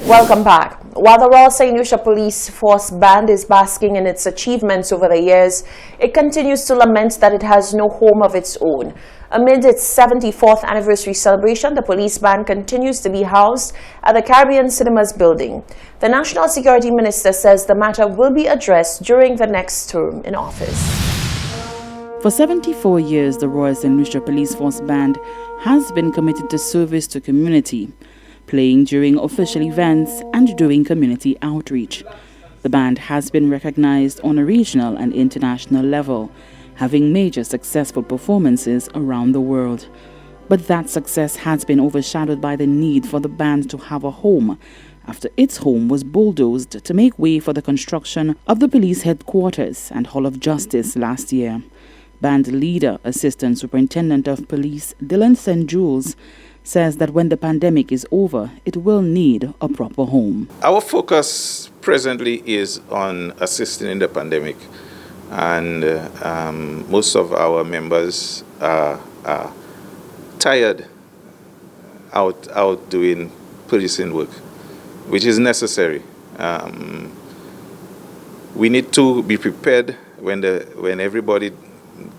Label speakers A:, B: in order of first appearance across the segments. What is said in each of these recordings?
A: Welcome back. While the Royal St. Lucia Police Force Band is basking in its achievements over the years, it continues to lament that it has no home of its own. Amid its 74th anniversary celebration, the police band continues to be housed at the Caribbean Cinemas building. The National Security Minister says the matter will be addressed during the next term in office.
B: For 74 years, the Royal St. Lucia Police Force Band has been committed to service to community, playing during official events and doing community outreach. The band has been recognized on a regional and international level, having major successful performances around the world. But that success has been overshadowed by the need for the band to have a home, after its home was bulldozed to make way for the construction of the police headquarters and Hall of Justice last year. Band leader, Assistant Superintendent of Police Dylan St. Jules, says that when the pandemic is over, it will need a proper home.
C: Our focus presently is on assisting in the pandemic, and most of our members are tired out doing policing work, which is necessary. We need to be prepared when everybody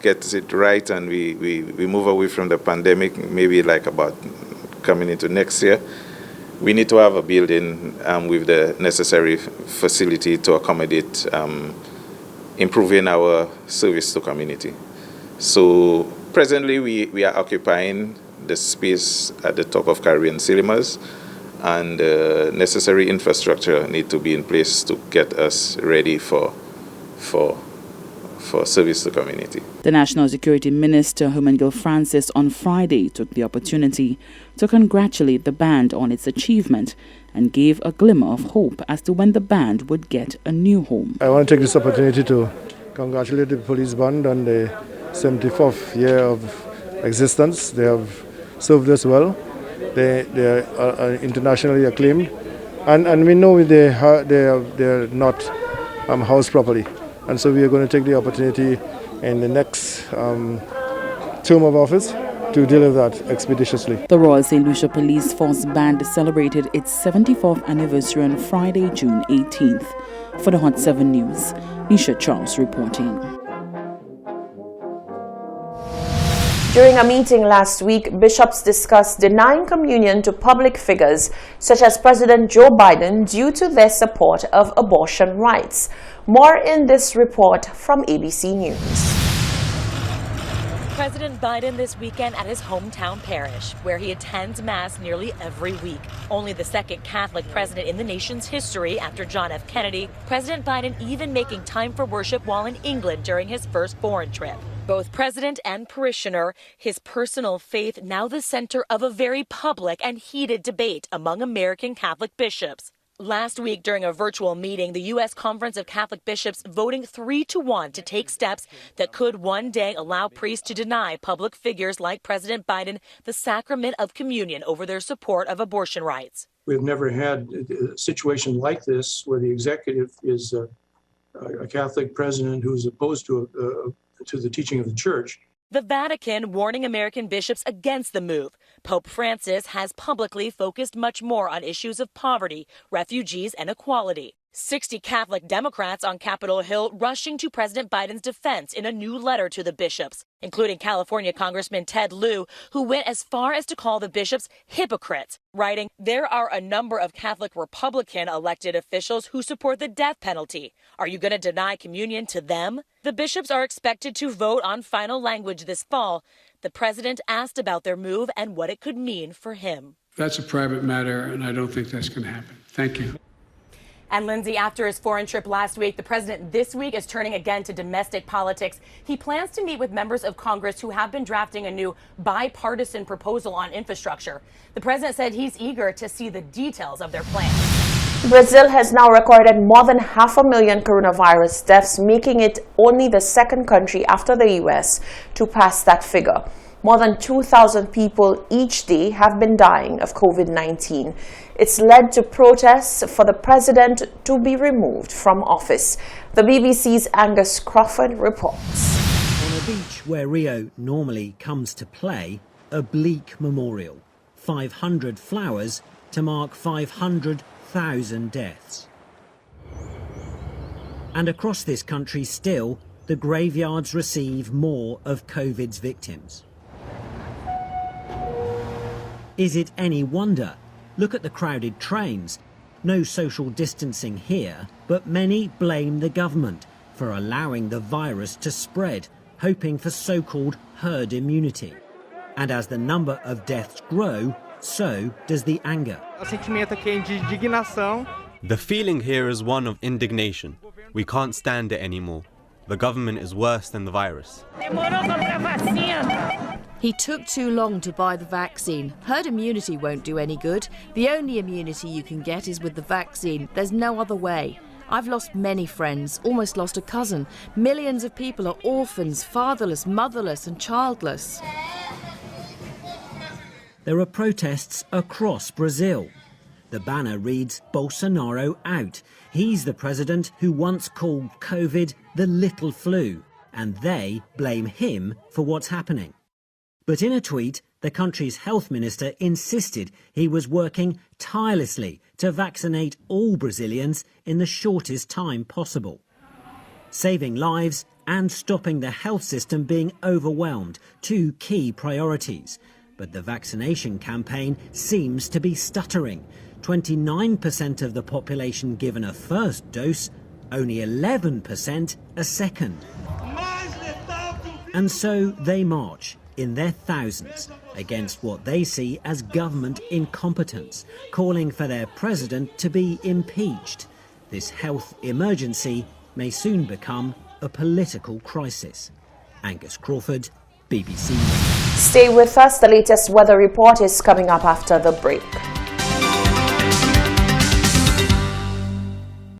C: gets it right and we move away from the pandemic, maybe like about coming into next year. We need to have a building with the necessary facility to accommodate improving our service to community. So presently we are occupying the space at the top of Caribbean Cinemas, and necessary infrastructure need to be in place to get us ready for service to community.
B: The National Security Minister, Hermangill Francis, on Friday took the opportunity to congratulate the band on its achievement and gave a glimmer of hope as to when the band would get a new home.
D: I want to take this opportunity to congratulate the police band on the 74th year of existence. They have served us well. They are internationally acclaimed, and we know they're not housed properly. And so we are going to take the opportunity in the next term of office to deal with that expeditiously.
B: The Royal St. Lucia Police Force Band celebrated its 74th anniversary on Friday, June 18th. For the Hot 7 News, Nisha Charles reporting.
A: During a meeting last week, bishops discussed denying communion to public figures such as President Joe Biden due to their support of abortion rights. More in this report from ABC News.
E: President Biden this weekend at his hometown parish, where he attends Mass nearly every week. Only the second Catholic president in the nation's history after John F. Kennedy, President Biden even making time for worship while in England during his first foreign trip. Both president and parishioner, his personal faith now the center of a very public and heated debate among American Catholic bishops. Last week, during a virtual meeting, the U.S. Conference of Catholic Bishops voting 3-1 to take steps that could one day allow priests to deny public figures like President Biden the sacrament of communion over their support of abortion rights.
F: We've never had a situation like this where the executive is a Catholic president who's opposed to the teaching of the Church.
E: The Vatican warning American bishops against the move. Pope Francis has publicly focused much more on issues of poverty, refugees, and equality. 60 Catholic Democrats on Capitol Hill rushing to President Biden's defense in a new letter to the bishops, including California Congressman Ted Lieu, who went as far as to call the bishops hypocrites, writing, "There are a number of Catholic Republican elected officials who support the death penalty. Are you going to deny communion to them?" The bishops are expected to vote on final language this fall. The president asked about their move and what it could mean for him.
G: That's a private matter, and I don't think that's going to happen. Thank you.
E: And Lindsay, after his foreign trip last week, the president this week is turning again to domestic politics. He plans to meet with members of Congress who have been drafting a new bipartisan proposal on infrastructure. The president said he's eager to see the details of their plan.
A: Brazil has now recorded more than 500,000 coronavirus deaths, making it only the second country after the U.S. to pass that figure. More than 2,000 people each day have been dying of COVID-19. It's led to protests for the president to be removed from office. The BBC's Angus Crawford reports.
H: On a beach where Rio normally comes to play, a bleak memorial. 500 flowers to mark 500 1,000 deaths. And across this country still, the graveyards receive more of COVID's victims. Is it any wonder? Look at the crowded trains. No social distancing here, but many blame the government for allowing the virus to spread, hoping for so-called herd immunity. And as the number of deaths grow, so does the anger.
I: The feeling here is one of indignation. We can't stand it anymore. The government is worse than the virus.
J: He took too long to buy the vaccine. Herd immunity won't do any good. The only immunity you can get is with the vaccine. There's no other way. I've lost many friends, almost lost a cousin. Millions of people are orphans, fatherless, motherless and childless.
H: There are protests across Brazil. The banner reads, "Bolsonaro out." He's the president who once called COVID the little flu, and they blame him for what's happening. But in a tweet, the country's health minister insisted he was working tirelessly to vaccinate all Brazilians in the shortest time possible. Saving lives and stopping the health system being overwhelmed, two key priorities. But the vaccination campaign seems to be stuttering. 29% of the population given a first dose, only 11% a second. And so they march in their thousands against what they see as government incompetence, calling for their president to be impeached. This health emergency may soon become a political crisis. Angus Crawford, BBC.
A: Stay with us. The latest weather report is coming up after the break.